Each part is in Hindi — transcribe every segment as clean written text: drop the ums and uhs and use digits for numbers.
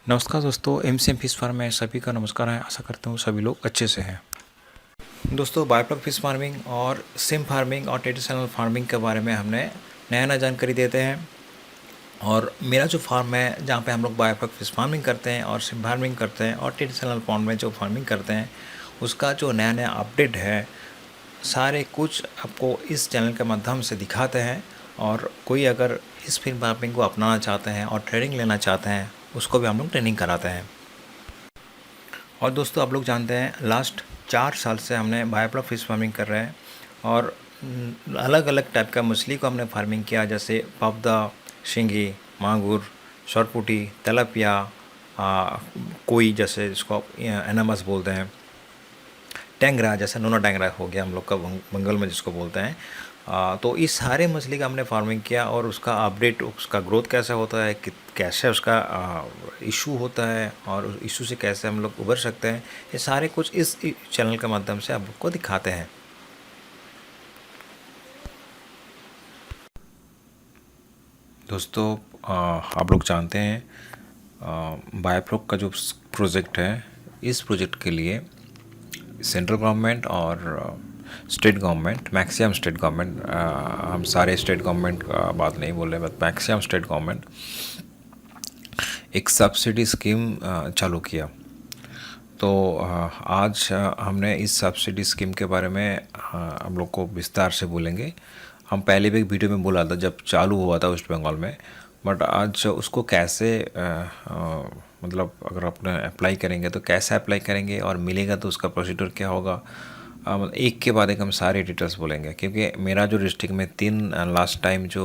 नमस्कार दोस्तों, एमसीएम फिश फार्म में सभी का नमस्कार है। आशा करता हूँ सभी लोग अच्छे से हैं। दोस्तों, बायोफ्लॉक फिश फार्मिंग और सिम फार्मिंग और ट्रेडिशनल फार्मिंग के बारे में हमने नया जानकारी देते हैं। और मेरा जो फार्म है जहाँ पे हम लोग बायोफ्लॉक फिश फार्मिंग करते हैं और सिम फार्मिंग करते हैं और ट्रेडिशनल फार्म में जो फार्मिंग करते हैं उसका जो नया अपडेट है सारे कुछ आपको इस चैनल के माध्यम से दिखाते हैं। और कोई अगर इस फिश फार्मिंग को अपनाना चाहते हैं और ट्रेनिंग लेना चाहते हैं उसको भी हम लोग ट्रेनिंग कराते हैं। और दोस्तों, आप लोग जानते हैं लास्ट 4 साल से हमने बायोफ्लॉक फिश फार्मिंग कर रहे हैं और अलग अलग टाइप का मछली को हमने फार्मिंग किया, जैसे पावदा, शिंगी, मांगुर, सोरपुटी, तेलापिया, कोई जैसे जिसको आप एनामस बोलते हैं, टेंगरा जैसे नोना टेंगरा हो गया हम लोग का बंगाल में जिसको बोलते हैं। तो इस सारे मछली का हमने फार्मिंग किया और उसका अपडेट, उसका ग्रोथ कैसे होता है, कैसे उसका इशू होता है और उस इशू से कैसे हम लोग उबर सकते हैं, ये सारे कुछ इस चैनल के माध्यम से आप लोग को दिखाते हैं। दोस्तों, आप लोग जानते हैं बायोफ्लॉक का जो प्रोजेक्ट है, इस प्रोजेक्ट के लिए सेंट्रल गवर्नमेंट और state government, maximum state government, हम सारे स्टेट गवर्नमेंट का बात नहीं बोल रहे, बट मैक्सिमम स्टेट गवर्नमेंट एक सब्सिडी स्कीम चालू किया। तो आज हमने इस सब्सिडी स्कीम के बारे में हम लोग को विस्तार से बोलेंगे। हम पहले भी एक वीडियो में बोला था जब चालू हुआ था वेस्ट बंगाल में, बट आज उसको कैसे मतलब अगर अपने अप्लाई करेंगे तो कैसे अप्लाई करेंगे और मिलेगा तो उसका प्रोसीड्यूर क्या होगा, एक के बाद एक हम सारे डिटेल्स बोलेंगे। क्योंकि मेरा जो डिस्ट्रिक्ट में 3 लास्ट टाइम जो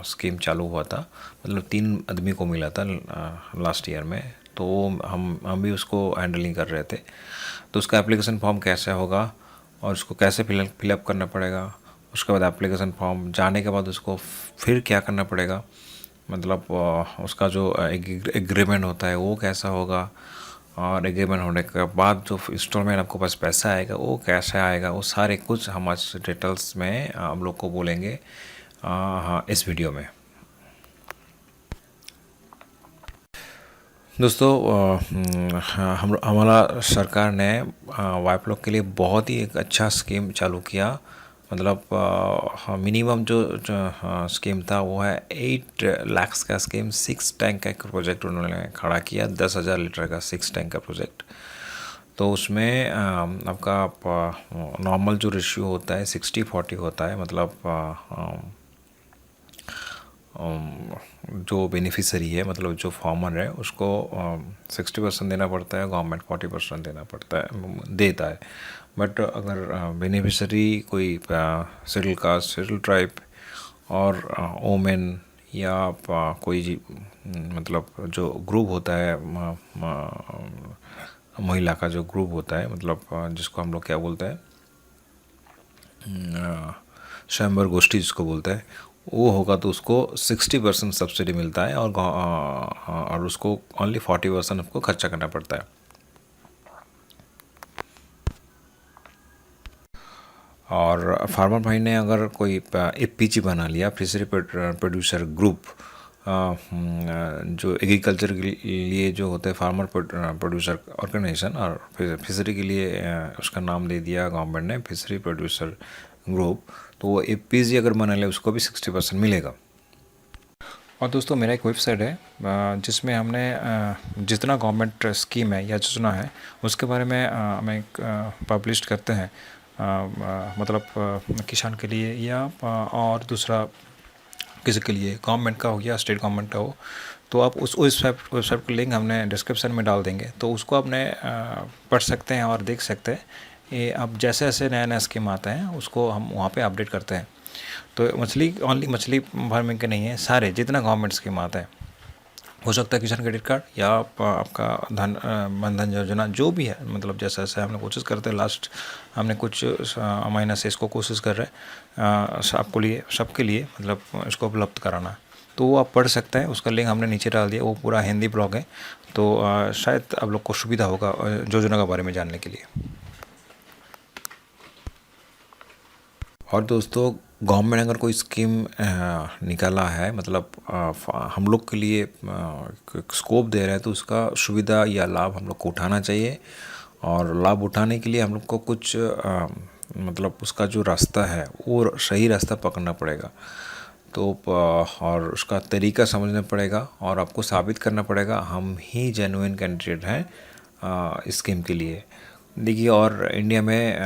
स्कीम चालू हुआ था, मतलब 3 आदमी को मिला था लास्ट ईयर में, तो हम भी उसको हैंडलिंग कर रहे थे। तो उसका एप्लीकेशन फॉर्म कैसे होगा और उसको कैसे फिलअप करना पड़ेगा, उसके बाद एप्लीकेशन फॉर्म जाने के बाद उसको फिर क्या करना पड़ेगा, मतलब उसका जो एग्रीमेंट होता है वो कैसा होगा, और एग्रीमेंट होने के बाद जो इंस्टॉलमेंट आपको पास पैसा आएगा वो कैसे आएगा, वो सारे कुछ हम आज डिटेल्स में हम लोग को बोलेंगे हाँ इस वीडियो में। दोस्तों, हम हमारा सरकार ने बायोफ्लॉक के लिए बहुत ही एक अच्छा स्कीम चालू किया। मतलब मिनिमम जो स्कीम था वो है 8 लाख का स्कीम। 6 टैंक का एक प्रोजेक्ट उन्होंने खड़ा किया, 10,000 लीटर का 6 टैंक का प्रोजेक्ट। तो उसमें आपका नॉर्मल जो रेशियो होता है 60-40 होता है, मतलब जो बेनिफिशरी है, मतलब जो फार्मर है उसको 60% देना पड़ता है, गवर्नमेंट 40% देना पड़ता है, देता है। बट अगर बेनिफिशरी कोई शेड्यूल कास्ट, शेड्यूल ट्राइब और ओमेन या कोई मतलब जो ग्रुप होता है, महिला का जो ग्रुप होता है, मतलब जिसको हम लोग क्या बोलते हैं, स्वयंवर गोष्ठी जिसको बोलते हैं, वो होगा तो उसको 60% सब्सिडी मिलता है और उसको ओनली 40% आपको खर्चा करना पड़ता है। और फार्मर भाई ने अगर कोई एपीजी बना लिया, फिशरी प्रोड्यूसर ग्रुप, जो एग्रीकल्चर के लिए जो होते हैं फार्मर प्रोड्यूसर ऑर्गेनाइजेशन, और फिशरी के लिए उसका नाम दे दिया गवर्नमेंट ने फिशरी प्रोड्यूसर ग्रुप, तो वो एपीजी अगर बना ले उसको भी 60% मिलेगा। और दोस्तों, मेरा एक वेबसाइट है जिसमें हमने जितना गवर्नमेंट स्कीम है या योजना है उसके बारे में हमें पब्लिश करते हैं, मतलब किसान के लिए या और दूसरा किसी के लिए, गवर्नमेंट का हो या स्टेट गवर्नमेंट का हो। तो आप उस वेबसाइट का लिंक हमने डिस्क्रिप्शन में डाल देंगे, तो उसको आपने पढ़ सकते हैं और देख सकते हैं। ये अब जैसे जैसे नया स्कीम आता है उसको हम वहाँ पे अपडेट करते हैं। तो मछली ओनली मछली फार्मिंग के नहीं है, सारे जितना गवर्नमेंट स्कीम आता है, हो सकता है किसान क्रेडिट कार्ड या आपका धन योजना जो भी है, मतलब जैसा जैसे हमने कोशिश करते हैं, लास्ट हमने कुछ महीना से इसको कोशिश कर रहे हैं सबके लिए मतलब इसको उपलब्ध कराना। तो वो आप पढ़ सकते हैं, उसका लिंक हमने नीचे डाल दिया, वो पूरा हिंदी ब्लॉग है। तो शायद आप लोग को सुविधा होगा योजना के बारे में जानने के लिए। और दोस्तों, गवर्नमेंट अगर कोई स्कीम निकाला है, मतलब हम लोग के लिए स्कोप दे रहा है, तो उसका सुविधा या लाभ हम लोग को उठाना चाहिए। और लाभ उठाने के लिए हम लोग को कुछ मतलब उसका जो रास्ता है वो सही रास्ता पकड़ना पड़ेगा। तो और उसका तरीका समझना पड़ेगा और आपको साबित करना पड़ेगा हम ही जेन्युइन कैंडिडेट हैं इस स्कीम के लिए। देखिए, और इंडिया में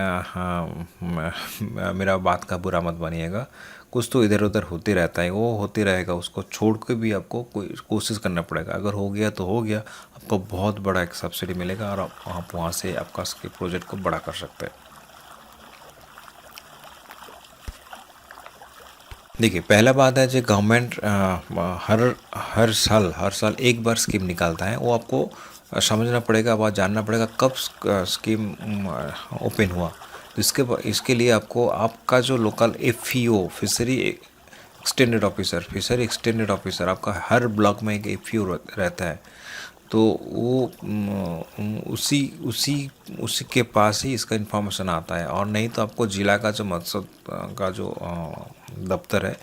मेरा बात का बुरा मत मानिएगा, कुछ तो इधर उधर होते रहता है, वो होते रहेगा, उसको छोड़ के भी आपको कोई कोशिश करना पड़ेगा। अगर हो गया तो हो गया, आपको बहुत बड़ा एक सब्सिडी मिलेगा और आप वहाँ से आपका प्रोजेक्ट को बड़ा कर सकते हैं। देखिए, पहला बात है जो गवर्नमेंट हर हर साल एक बार स्कीम निकालता है, वो आपको समझना पड़ेगा, अब जानना पड़ेगा कब स्कीम ओपन हुआ। तो इसके लिए आपको आपका जो local FEO, fishery extended officer आपका हर ब्लॉक में एक एफईओ रहता है। तो वो उसी उसी उसी के पास ही इसका इन्फॉर्मेशन आता है। और नहीं तो आपको जिला का जो मत्स्य का जो दफ्तर है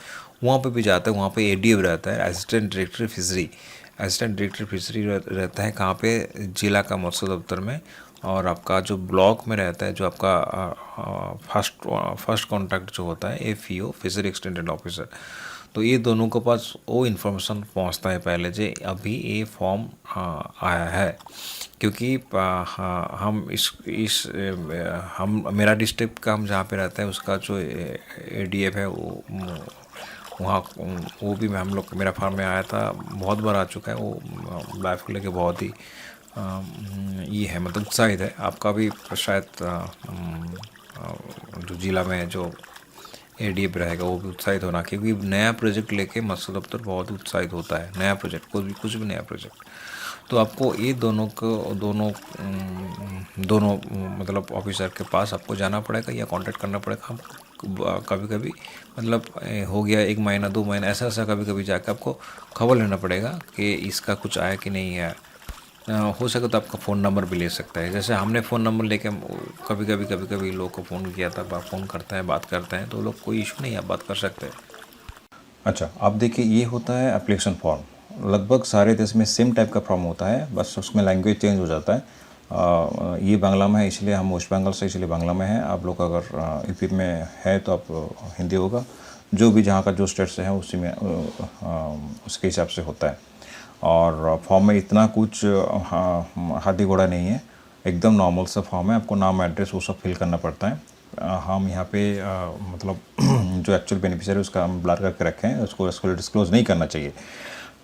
वहाँ पे भी जाता है, वहाँ पे एडीएफ रहता है, असिस्टेंट डायरेक्टर फिशरी रहता है कहाँ पे, जिला का मत्स्य दफ्तर में। और आपका जो ब्लॉक में रहता है, जो आपका फर्स्ट कॉन्टैक्ट जो होता है एफईओ, फिशरी एक्सटेंडेड ऑफिसर। तो ये दोनों के पास वो इन्फॉर्मेशन पहुंचता है पहले जे अभी ये फॉर्म आया है। क्योंकि हम इस हम मेरा डिस्ट्रिक्ट का हम जहाँ पे रहते हैं उसका जो एडीएफ है वो वहाँ वो भी हम लोग मेरा फार्म में आया था, बहुत बार आ चुका है वो। लाइफ को लेके बहुत ही ये है, मतलब उत्साहित है। आपका भी शायद जो जिला में जो एडीएफ रहेगा वो भी उत्साहित होना, क्योंकि नया प्रोजेक्ट लेके मत्स्य दफ्तर बहुत उत्साहित होता है। नया प्रोजेक्ट, कुछ भी नया प्रोजेक्ट। तो आपको ये दोनों मतलब ऑफिसर के पास आपको जाना पड़ेगा या कांटेक्ट करना पड़ेगा। हम कभी कभी मतलब हो गया 1 महीना 2 महीना ऐसा कभी कभी जाकर आपको खबर लेना पड़ेगा कि इसका कुछ आया कि नहीं है। हो सके तो आपका फ़ोन नंबर भी ले सकता है। जैसे हमने फ़ोन नंबर लेके कभी कभी लोगों को फ़ोन किया था, फ़ोन करते हैं, बात करते हैं, तो लोग कोई इशू नहीं है, आप बात कर सकते हैं। अच्छा, अब देखिए ये होता है एप्लीकेशन फॉर्म। लगभग सारे देश में सेम टाइप का फॉर्म होता है, बस उसमें लैंग्वेज चेंज हो जाता है। ये बांग्ला में है, इसलिए हम वेस्ट बंगाल से, इसलिए बांग्ला में है। आप लोग अगर यूपी में है तो आप हिंदी होगा। जो भी जहाँ का जो स्टेट से है उसी में उसके हिसाब से होता है। और फॉर्म में इतना कुछ हाथी घोड़ा नहीं है, एकदम नॉर्मल सा फॉर्म है। आपको नाम, एड्रेस वो सब फिल करना पड़ता है। हम यहाँ पे मतलब जो एक्चुअल बेनिफिशियरी उसका हम ब्लर करके रखे हैं, उसको डिस्क्लोज नहीं करना चाहिए।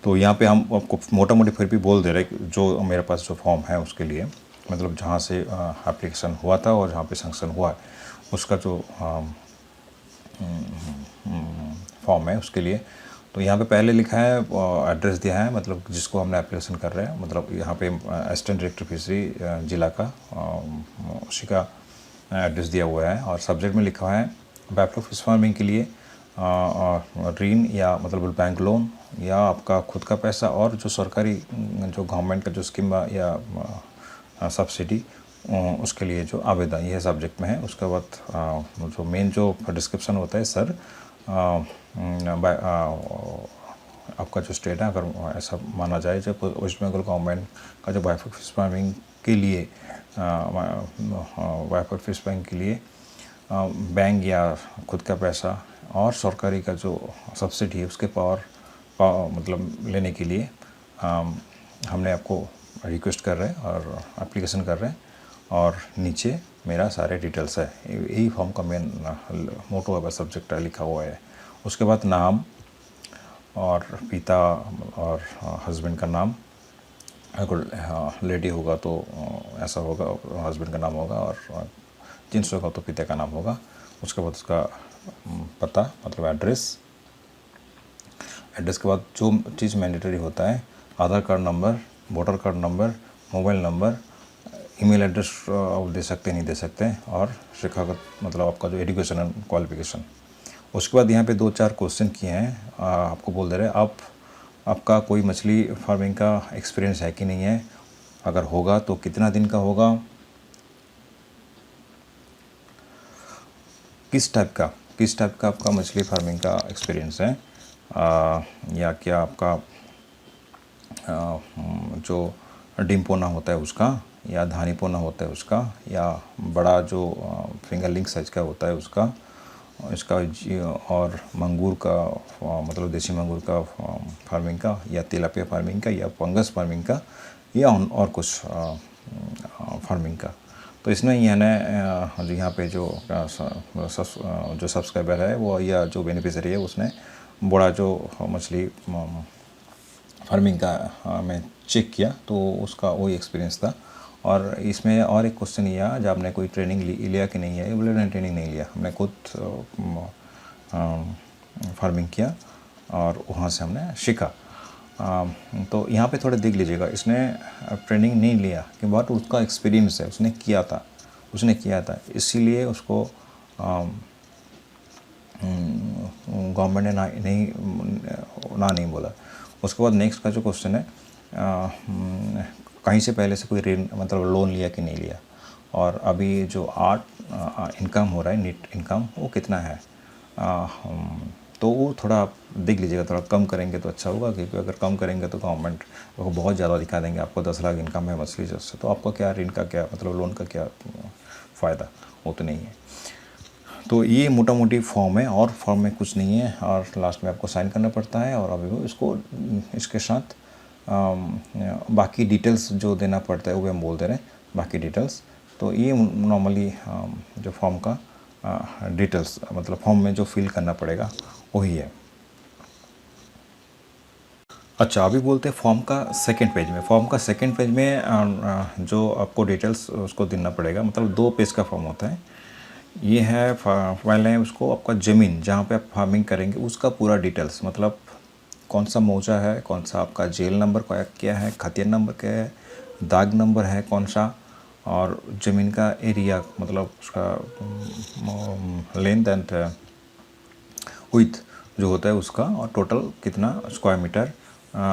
तो यहाँ पे हम आपको मोटा मोटी फिर भी बोल दे रहे हैं जो मेरे पास जो फॉर्म है उसके लिए, मतलब जहाँ से एप्लीकेशन हुआ था और जहाँ पे सैंक्शन हुआ है उसका जो फॉर्म है उसके लिए। तो यहाँ पे पहले लिखा है, एड्रेस दिया है, मतलब जिसको हमने एप्लीकेशन कर रहे हैं, मतलब यहाँ पे असिस्टेंट डायरेक्टर फिशरी जिला का उसी का एड्रेस दिया हुआ है। और सब्जेक्ट में लिखा है बायोफ्लॉक फिश फार्मिंग के लिए ऋण या मतलब बैंक लोन या आपका खुद का पैसा और जो सरकारी जो गवर्नमेंट का जो स्कीम या सब्सिडी उसके लिए जो आवेदन, यह सब्जेक्ट में है। उसके बाद जो मेन जो डिस्क्रिप्शन होता है, सर आपका जो स्टेट है, अगर ऐसा माना जाए जब वेस्ट बंगाल गवर्नमेंट का जो बायोफ्लॉक फिश फार्मिंग के लिए बायोफ्लॉक फिश फार्मिंग के लिए बैंक या खुद का पैसा और सरकारी का जो सब्सिडी है उसके पावर मतलब लेने के लिए हमने आपको रिक्वेस्ट कर रहे हैं और एप्लीकेशन कर रहे हैं। और नीचे मेरा सारे डिटेल्स है, यही फॉर्म का मेन मोटो है, सब्जेक्ट लिखा हुआ है। उसके बाद नाम और पिता और हस्बैंड का नाम, अगर लेडी होगा तो ऐसा होगा, हस्बैंड का नाम होगा, और जेंट्स होगा तो पिता का नाम होगा। उसके बाद उसका पता मतलब एड्रेस के बाद जो चीज़ मैंडेटरी होता है, Aadhaar card number, voter card number, mobile number, email address आप दे सकते नहीं दे सकते, और शिक्षागत मतलब आपका जो एजुकेशन एंड क्वालिफिकेशन। उसके बाद यहाँ पे 2-4 क्वेश्चन किए हैं, आपको बोल दे रहे हैं आपका कोई मछली फार्मिंग का एक्सपीरियंस है कि नहीं है, अगर होगा तो कितना दिन का होगा, किस टाइप का, किस टाइप का आपका मछली फार्मिंग का एक्सपीरियंस है, या क्या आपका जो डिम पोना होता है उसका, या धानी पोना होता है उसका, या बड़ा जो फिंगर लिंक साइज का होता है उसका, इसका और मंगूर का मतलब देसी मंगूर का फार्मिंग का, या तिलापिया फार्मिंग का, या फंगस फार्मिंग का, या और कुछ फार्मिंग का। तो इसमें यानी जो यहाँ पे जो जो सब्सक्राइबर है वो या जो बेनिफिशियरी है उसने बड़ा जो मछली फार्मिंग का मैं चेक किया तो उसका वही एक्सपीरियंस था। और इसमें और एक क्वेश्चन ये आया, जब आपने कोई ट्रेनिंग लिया कि नहीं है, बोले नहीं ट्रेनिंग नहीं लिया, हमने खुद फार्मिंग किया और वहाँ से हमने सीखा। तो यहाँ पे थोड़ा देख लीजिएगा, इसने ट्रेनिंग नहीं लिया कि बट उसका एक्सपीरियंस है, उसने किया था इसीलिए उसको गवर्नमेंट ने नहीं बोला। उसके बाद नेक्स्ट का जो क्वेश्चन है, कहीं से पहले से कोई ऋण मतलब लोन लिया कि नहीं लिया, और अभी जो इनकम हो रहा है नेट इनकम वो कितना है। तो वो थोड़ा आप देख लीजिएगा, थोड़ा कम करेंगे तो अच्छा होगा, क्योंकि अगर कम करेंगे तो गवर्नमेंट को बहुत ज़्यादा दिखा देंगे, आपको 10 लाख इनकम है मछली से, तो आपका क्या ऋण का क्या मतलब लोन का क्या फ़ायदा, वो तो नहीं है। तो ये मोटा मोटी फॉर्म है, और फॉर्म में कुछ नहीं है, और लास्ट में आपको साइन करना पड़ता है, और अभी वो इसके साथ बाकी डिटेल्स जो देना पड़ता है वो हम बोल दे रहे हैं, बाकी डिटेल्स। तो ये नॉर्मली जो फॉर्म का डिटेल्स मतलब फॉर्म में जो फिल करना पड़ेगा वही है। अच्छा, अभी बोलते हैं फॉर्म का सेकंड पेज में जो आपको डिटेल्स उसको देना पड़ेगा, मतलब 2 पेज का फॉर्म होता है। ये है पहले उसको आपका ज़मीन जहाँ पे आप फार्मिंग करेंगे उसका पूरा डिटेल्स, मतलब कौन सा मौजा है, कौन सा आपका जेल नंबर क्या है, खतियान नंबर क्या है, दाग नंबर है कौन सा, और ज़मीन का एरिया मतलब उसका लेंथ एंड विड्थ जो होता है उसका, और टोटल कितना स्क्वायर मीटर,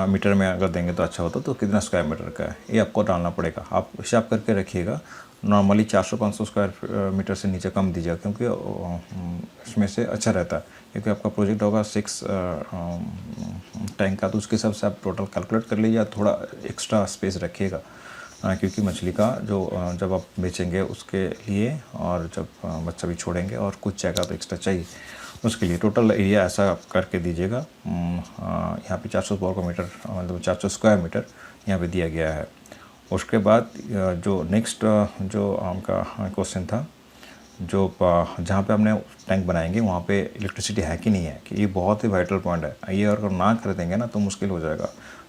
मीटर में अगर देंगे तो अच्छा होता, तो कितना स्क्वायर मीटर का है ये आपको डालना पड़ेगा। आप हिसाब करके रखिएगा, नॉर्मली 400-500 स्क्वायर मीटर से नीचे कम दीजिएगा, क्योंकि इसमें से अच्छा रहता है, क्योंकि आपका प्रोजेक्ट होगा 6 टैंक का, तो उसके हिसाब से आप टोटल कैलकुलेट कर लीजिए, थोड़ा एक्स्ट्रा स्पेस रखिएगा, क्योंकि मछली का जो जब आप बेचेंगे उसके लिए, और जब बच्चा भी छोड़ेंगे और कुछ जगह तो एक्स्ट्रा चाहिए उसके लिए, टोटल एरिया ऐसा करके दीजिएगा। यहाँ पे 400 वर्ग मीटर मतलब 400 स्क्वायर मीटर यहाँ पे दिया गया है। उसके बाद जो नेक्स्ट जो आपका क्वेश्चन था, जो जहाँ पे हमने टैंक बनाएंगे वहाँ पे इलेक्ट्रिसिटी है कि नहीं है, कि ये बहुत ही वाइटल पॉइंट है। ये अगर ना कर देंगे ना तो मुश्किल हो जाएगा।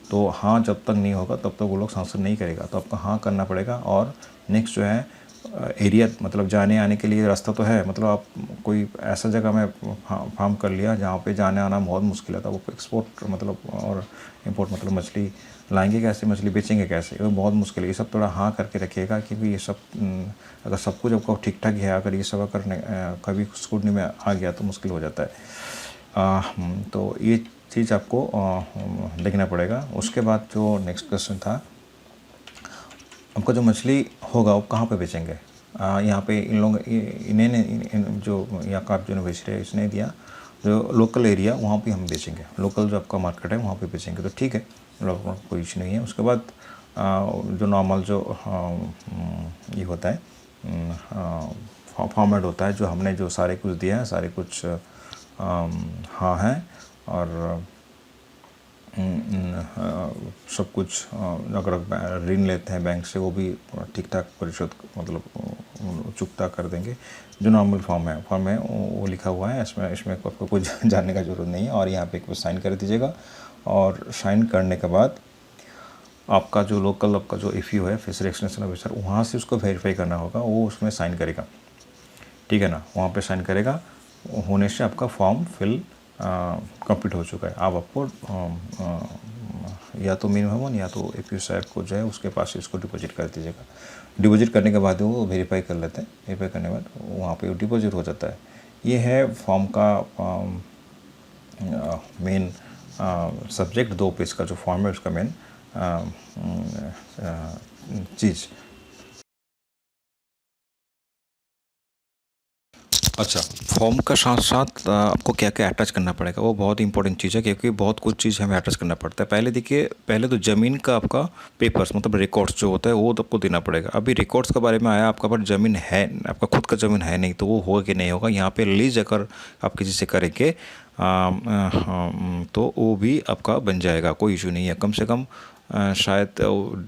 तो हाँ जब तक नहीं होगा तब तक वो लोग सांसन नहीं करेगा, तो आपको हाँ करना पड़ेगा। और नेक्स्ट जो है एरिया, मतलब जाने आने के लिए रास्ता तो है, मतलब आप कोई ऐसा जगह में फार्म कर लिया जहाँ पे जाने आना बहुत मुश्किल है, तो वो एक्सपोर्ट मतलब और इंपोर्ट मतलब मछली लाएंगे कैसे, मछली बेचेंगे कैसे, वो बहुत मुश्किल है। ये सब थोड़ा हाँ करके रखिएगा, क्योंकि ये सब अगर सब कुछ आपको ठीक ठाक है, अगर ये सब अगर कभी स्क्रूटनी में आ गया तो मुश्किल हो जाता है। तो ये चीज़ आपको देखना पड़ेगा। उसके बाद जो नेक्स्ट क्वेश्चन था, आपका जो मछली होगा वो कहाँ पे बेचेंगे। यहाँ पे इन लोग इन्हें जो यहाँ का जो बेच रहे हैं इसने दिया जो लोकल एरिया वहाँ पे हम बेचेंगे, लोकल जो आपका मार्केट है वहाँ पे बेचेंगे, तो ठीक है, कोई इशू नहीं है। उसके बाद जो नॉर्मल जो ये होता है फॉर्मेट होता है, जो हमने जो सारे कुछ दिया है, सारे कुछ हाँ है, और सब कुछ अगर ऋण लेते हैं बैंक से वो भी ठीक ठाक परिशोध मतलब चुकता कर देंगे। जो नॉर्मल फॉर्म है वो लिखा हुआ है, इसमें आपको कुछ जानने का ज़रूरत नहीं है। और यहाँ पे एक बार साइन कर दीजिएगा, और साइन करने के बाद आपका जो लोकल आपका जो एफयू है, फिशरी एक्सटेंशन ऑफिसर, वहाँ से उसको वेरीफाई करना होगा, वो उसमें साइन करेगा, ठीक है ना। वहाँ पे साइन करेगा, होने से आपका फॉर्म फिल कंप्लीट हो चुका है। अब आपको या तो मिनिमम वन या तो एपीओ साहब को जो है उसके पास इसको डिपॉजिट कर दीजिएगा। डिपॉजिट करने के बाद वो वेरीफाई कर लेते हैं, वेरीफाई करने के बाद वहाँ पे डिपॉजिट हो जाता है। ये है फॉर्म का मेन सब्जेक्ट, 2 पेज का जो फॉर्म है उसका मेन चीज़। अच्छा, फॉर्म का साथ साथ आपको क्या क्या अटैच करना पड़ेगा वो बहुत इंपॉर्टेंट चीज़ है, क्योंकि बहुत कुछ चीज़ हमें अटैच करना पड़ता है। पहले देखिए, पहले तो ज़मीन का आपका पेपर्स मतलब रिकॉर्ड्स जो होता है वो तो आपको देना पड़ेगा। अभी रिकॉर्ड्स के बारे में आया, आपका पास ज़मीन है, आपका खुद का ज़मीन है नहीं, तो वो होगा कि नहीं होगा। यहाँ पे लीज अगर आप किसी से करेंगे तो वो भी आपका बन जाएगा, कोई इशू नहीं है। कम से कम शायद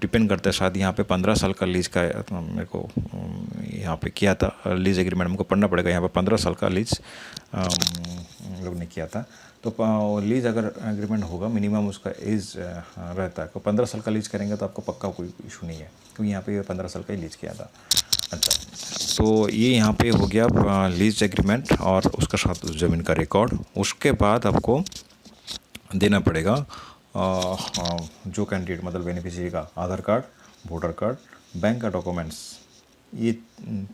डिपेंड करता है, शायद यहाँ पे 15 साल का लीज का मेरे को यहाँ पे किया था लीज एग्रीमेंट, हमको पढ़ना पड़ेगा। यहाँ पे 15 साल का लीज हम लोग ने किया था। तो लीज अगर एग्रीमेंट होगा, मिनिमम उसका एज रहता है। तो 15 साल का लीज करेंगे तो आपको पक्का कोई इशू नहीं है, क्योंकि यहाँ पे 15 साल का ही लीज किया था। अच्छा, तो ये यहाँ पे हो गया लीज एग्रीमेंट और उसका साथ उस ज़मीन का रिकॉर्ड। उसके बाद आपको देना पड़ेगा जो कैंडिडेट मतलब बेनिफिशियरी का आधार कार्ड, वोटर कार्ड, बैंक का डॉक्यूमेंट्स, ये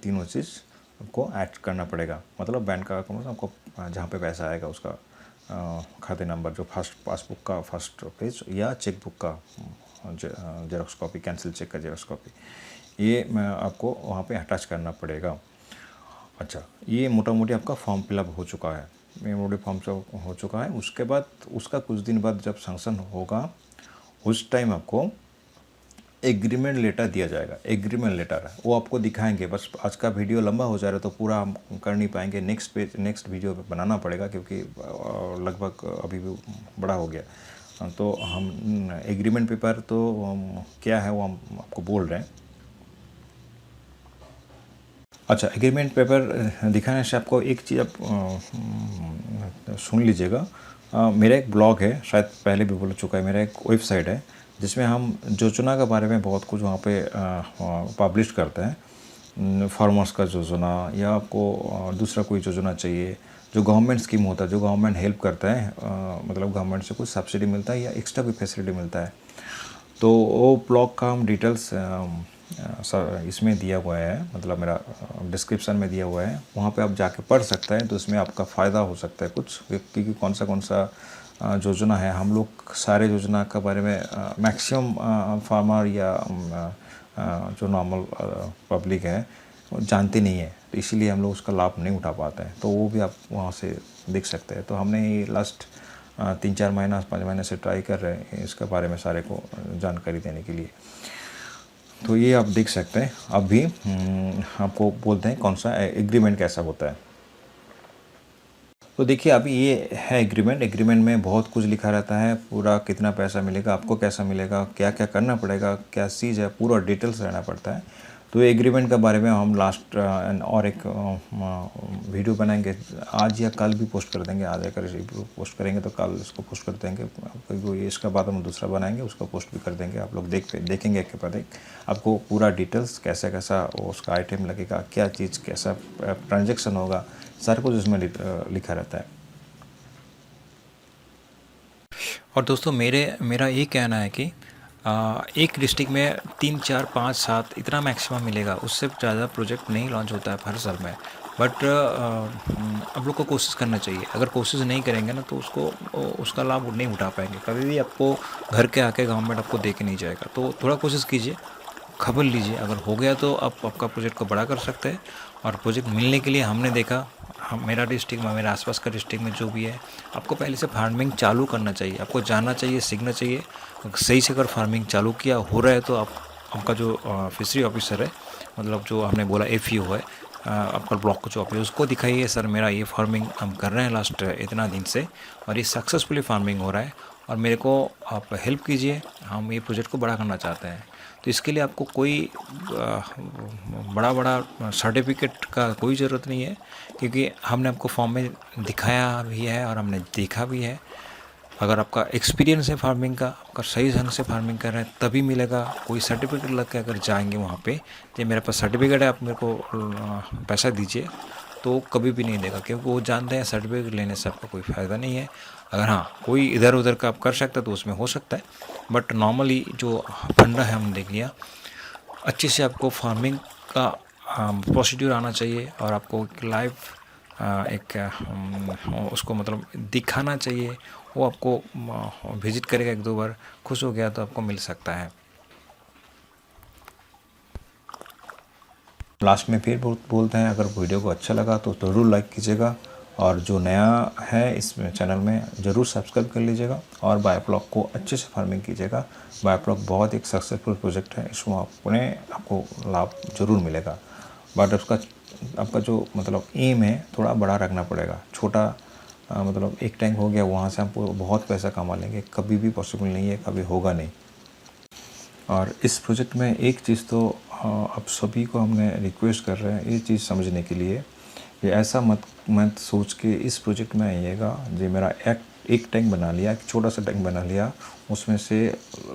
तीनों चीज़ आपको ऐड करना पड़ेगा। मतलब बैंक का डॉक्यूमेंट्स आपको जहाँ पे पैसा आएगा उसका खाते नंबर, जो फर्स्ट पासबुक का फर्स्ट पेज या चेक बुक का जेरोक्स कॉपी, कैंसिल चेक का जेरोक्स कॉपी, ये आपको वहाँ पे अटैच करना पड़ेगा। अच्छा, ये मोटा मोटी आपका फॉर्म फिलअप हो चुका है, मेमोरी फॉर्म से हो चुका है। उसके बाद उसका कुछ दिन बाद जब सैंक्शन होगा, उस टाइम आपको एग्रीमेंट लेटर दिया जाएगा। एग्रीमेंट लेटर है वो आपको दिखाएंगे। बस आज का वीडियो लंबा हो जा रहा है तो पूरा हम कर नहीं पाएंगे, नेक्स्ट वीडियो बनाना पड़ेगा, क्योंकि लगभग अभी भी बड़ा हो गया। तो हम एग्रीमेंट पेपर तो क्या है वो हम आपको बोल रहे हैं। अच्छा, एग्रीमेंट पेपर दिखाने से आपको एक चीज़ आप सुन लीजिएगा। मेरा एक ब्लॉग है, शायद पहले भी बोल चुका है, मेरा एक वेबसाइट है जिसमें हम योजना के बारे में बहुत कुछ वहाँ पे पब्लिश करते हैं। फार्मर्स का योजना या आपको दूसरा कोई योजना चाहिए, जो गवर्नमेंट स्कीम होता है, जो गवर्नमेंट हेल्प करता है, मतलब गवर्नमेंट से कुछ सब्सिडी मिलता है या एक्स्ट्रा कोई फैसिलिटी मिलता है, तो वो ब्लॉग का हम डिटेल्स इसमें दिया हुआ है, मतलब मेरा डिस्क्रिप्शन में दिया हुआ है। वहाँ पे आप जाके पढ़ सकते हैं, तो इसमें आपका फ़ायदा हो सकता है कुछ, क्योंकि कौन सा योजना है। हम लोग सारे योजना के बारे में मैक्सिमम फार्मर या जो नॉर्मल पब्लिक है वो जानते नहीं है, तो इसीलिए हम लोग उसका लाभ नहीं उठा पाते हैं। तो वो भी आप वहाँ से देख सकते हैं। तो हमने ये लास्ट 3-4 महीना 5 महीने से ट्राई कर रहे हैं इसके बारे में सारे को जानकारी देने के लिए। तो ये आप देख सकते हैं। अभी आपको बोलते हैं कौन सा एग्रीमेंट कैसा होता है। तो देखिए, अभी ये है एग्रीमेंट। एग्रीमेंट में बहुत कुछ लिखा रहता है, पूरा कितना पैसा मिलेगा आपको, कैसा मिलेगा, क्या क्या करना पड़ेगा, क्या चीज़ है, पूरा डिटेल्स रहना पड़ता है। तो एग्रीमेंट के बारे में हम लास्ट और एक वीडियो बनाएंगे, आज या कल भी पोस्ट कर देंगे। आज अगर पोस्ट करेंगे तो कल इसको पोस्ट कर देंगे, क्योंकि इसके बाद हम दूसरा बनाएंगे, उसका पोस्ट भी कर देंगे। आप लोग देखेंगे एक के बाद एक, आपको पूरा डिटेल्स कैसा कैसा उसका आइटम लगेगा, क्या चीज़ कैसा ट्रांजेक्शन होगा, सारा कुछ उसमें लिखा रहता है। और दोस्तों, मेरा ये कहना है कि एक डिस्ट्रिक्ट में 3, 4, 5, 7 इतना मैक्सिमम मिलेगा, उससे ज़्यादा प्रोजेक्ट नहीं लॉन्च होता है हर साल में। बट आप लोग को कोशिश करना चाहिए। अगर कोशिश नहीं करेंगे ना तो उसका लाभ नहीं उठा पाएंगे। कभी भी आपको घर के आके गवर्नमेंट आपको दे के नहीं जाएगा। तो थोड़ा कोशिश कीजिए, खबर लीजिए। अगर हो गया तो आप आपका प्रोजेक्ट को बड़ा कर सकते हैं। और प्रोजेक्ट मिलने के लिए हमने देखा, हम मेरा डिस्ट्रिक्ट में, मेरे आसपास का डिस्ट्रिक्ट में जो भी है, आपको पहले से फार्मिंग चालू करना चाहिए। आपको जानना चाहिए, सीखना चाहिए। सही से अगर फार्मिंग चालू किया हो रहा है तो आपका जो फिशरी ऑफिसर है, मतलब जो हमने बोला एफईओ है, आपका ब्लॉक को जो ऑफिस, उसको दिखाइए, सर मेरा ये फार्मिंग हम कर रहे हैं लास्ट इतना दिन से और ये सक्सेसफुली फार्मिंग हो रहा है और मेरे को आप हेल्प कीजिए, हम ये प्रोजेक्ट को बड़ा करना चाहते हैं। तो इसके लिए आपको कोई बड़ा बड़ा सर्टिफिकेट का कोई ज़रूरत नहीं है, क्योंकि हमने आपको फॉर्म में दिखाया भी है और हमने देखा भी है। अगर आपका एक्सपीरियंस है फार्मिंग का, आपका सही ढंग से फार्मिंग कर रहे हैं, तभी मिलेगा। कोई सर्टिफिकेट लग के अगर जाएंगे वहाँ पे, ये मेरे पास सर्टिफिकेट है, आप मेरे को पैसा दीजिए, तो कभी भी नहीं देगा, क्योंकि वो जानते हैं सर्टिफिकेट लेने से आपका कोई फ़ायदा नहीं है। अगर हाँ कोई इधर उधर का आप कर सकते हैं तो उसमें हो सकता है, बट नॉर्मली जो फंडा है हमने देख लिया। अच्छे से आपको फार्मिंग का प्रोसीड्यूर आना चाहिए और आपको लाइव उसको मतलब दिखाना चाहिए। वो आपको विजिट करेगा 1-2 बार, खुश हो गया तो आपको मिल सकता है। लास्ट में फिर बोलते हैं, अगर वीडियो को अच्छा लगा तो ज़रूर लाइक कीजिएगा, और जो नया है इस चैनल में ज़रूर सब्सक्राइब कर लीजिएगा, और बायोफ्लॉक को अच्छे से फार्मिंग कीजिएगा। बायोफ्लॉक बहुत एक सक्सेसफुल प्रोजेक्ट है, इसमें आपको लाभ ज़रूर मिलेगा, बट उसका आपका जो मतलब एम है थोड़ा बड़ा रखना पड़ेगा। छोटा मतलब एक टैंक हो गया, वहाँ से आपको बहुत पैसा कमा लेंगे, कभी भी पॉसिबल नहीं है, कभी होगा नहीं। और इस प्रोजेक्ट में एक चीज़ तो आप सभी को हमने रिक्वेस्ट कर रहे हैं ये चीज़ समझने के लिए कि ऐसा मत सोच के इस प्रोजेक्ट में आइएगा जी मेरा एक टैंक बना लिया, एक छोटा सा टैंक बना लिया, उसमें से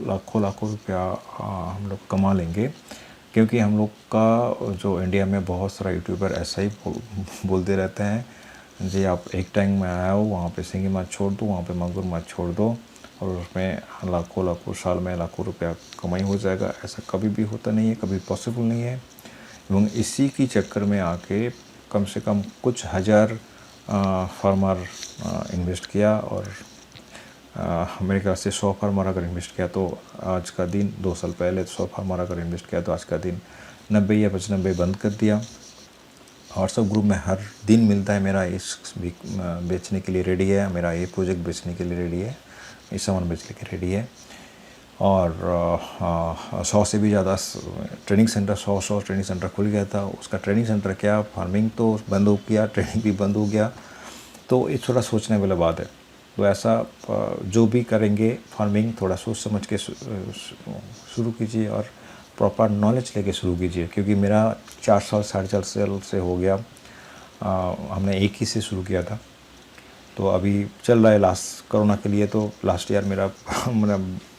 लाखों रुपया हम लोग कमा लेंगे। क्योंकि हम लोग का जो इंडिया में बहुत सारा यूट्यूबर ऐसा ही बोलते रहते हैं जी, आप एक टैंक में आए हो, वहाँ पे सिंगी मत छोड़ दो, वहाँ पे मांगुर मत छोड़ दो, और उसमें लाखों साल में लाखों रुपया कमाई हो जाएगा। ऐसा कभी भी होता नहीं है, कभी पॉसिबल नहीं है। एवं इसी की चक्कर में आके कम से कम कुछ हज़ार फार्मर इन्वेस्ट किया, और मेरे ख्याल से 100 फार्मर अगर इन्वेस्ट किया तो आज का दिन, 2 साल पहले 100 फार्मर अगर इन्वेस्ट किया तो आज का दिन 90 या 95 बंद कर दिया। व्हाट्सएप ग्रुप में हर दिन मिलता है, मेरा इस बेचने के लिए रेडी है, मेरा ये प्रोजेक्ट बेचने के लिए रेडी है, ये सामान बेचने के रेडी है। और 100 से भी ज़्यादा ट्रेनिंग सेंटर, 100 ट्रेनिंग सेंटर खुल गया था। उसका ट्रेनिंग सेंटर क्या, फार्मिंग तो बंद हो गया, ट्रेनिंग भी बंद हो गया। तो ये थोड़ा सोचने वाला बात है। तो ऐसा जो भी करेंगे फार्मिंग थोड़ा सोच समझ के शुरू कीजिए, और प्रॉपर नॉलेज लेके शुरू कीजिए। क्योंकि मेरा 4 साल 4.5 साल से हो गया, हमने एक ही से शुरू किया था, तो अभी चल रहा है। लास्ट कोरोना के लिए तो लास्ट ईयर मेरा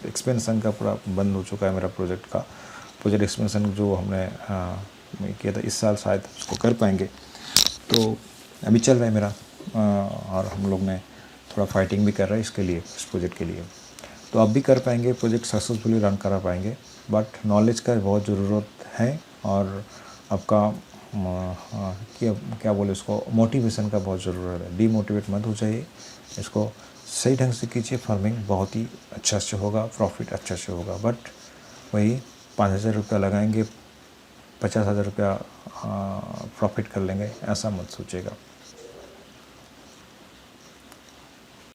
एक्सपेंशन का पूरा बंद हो चुका है। मेरा प्रोजेक्ट एक्सपेंशन जो हमने किया था, इस साल शायद उसको कर पाएंगे। तो अभी चल रहा है मेरा, और हम लोग ने थोड़ा फाइटिंग भी कर रहा है इसके लिए, इस प्रोजेक्ट के लिए। तो अब भी कर पाएंगे, प्रोजेक्ट सक्सेसफुली रन करा पाएंगे, बट नॉलेज का बहुत ज़रूरत है, और आपका क्या बोले उसको, मोटिवेशन का बहुत ज़रूरत है। डीमोटिवेट मत हो जाइए, इसको सही ढंग से कीजिए। फार्मिंग बहुत ही अच्छा से होगा, प्रॉफिट अच्छा से होगा, बट वही 5,000 रुपया लगाएंगे, 50,000 रुपया प्रॉफिट कर लेंगे, ऐसा मत सोचिएगा।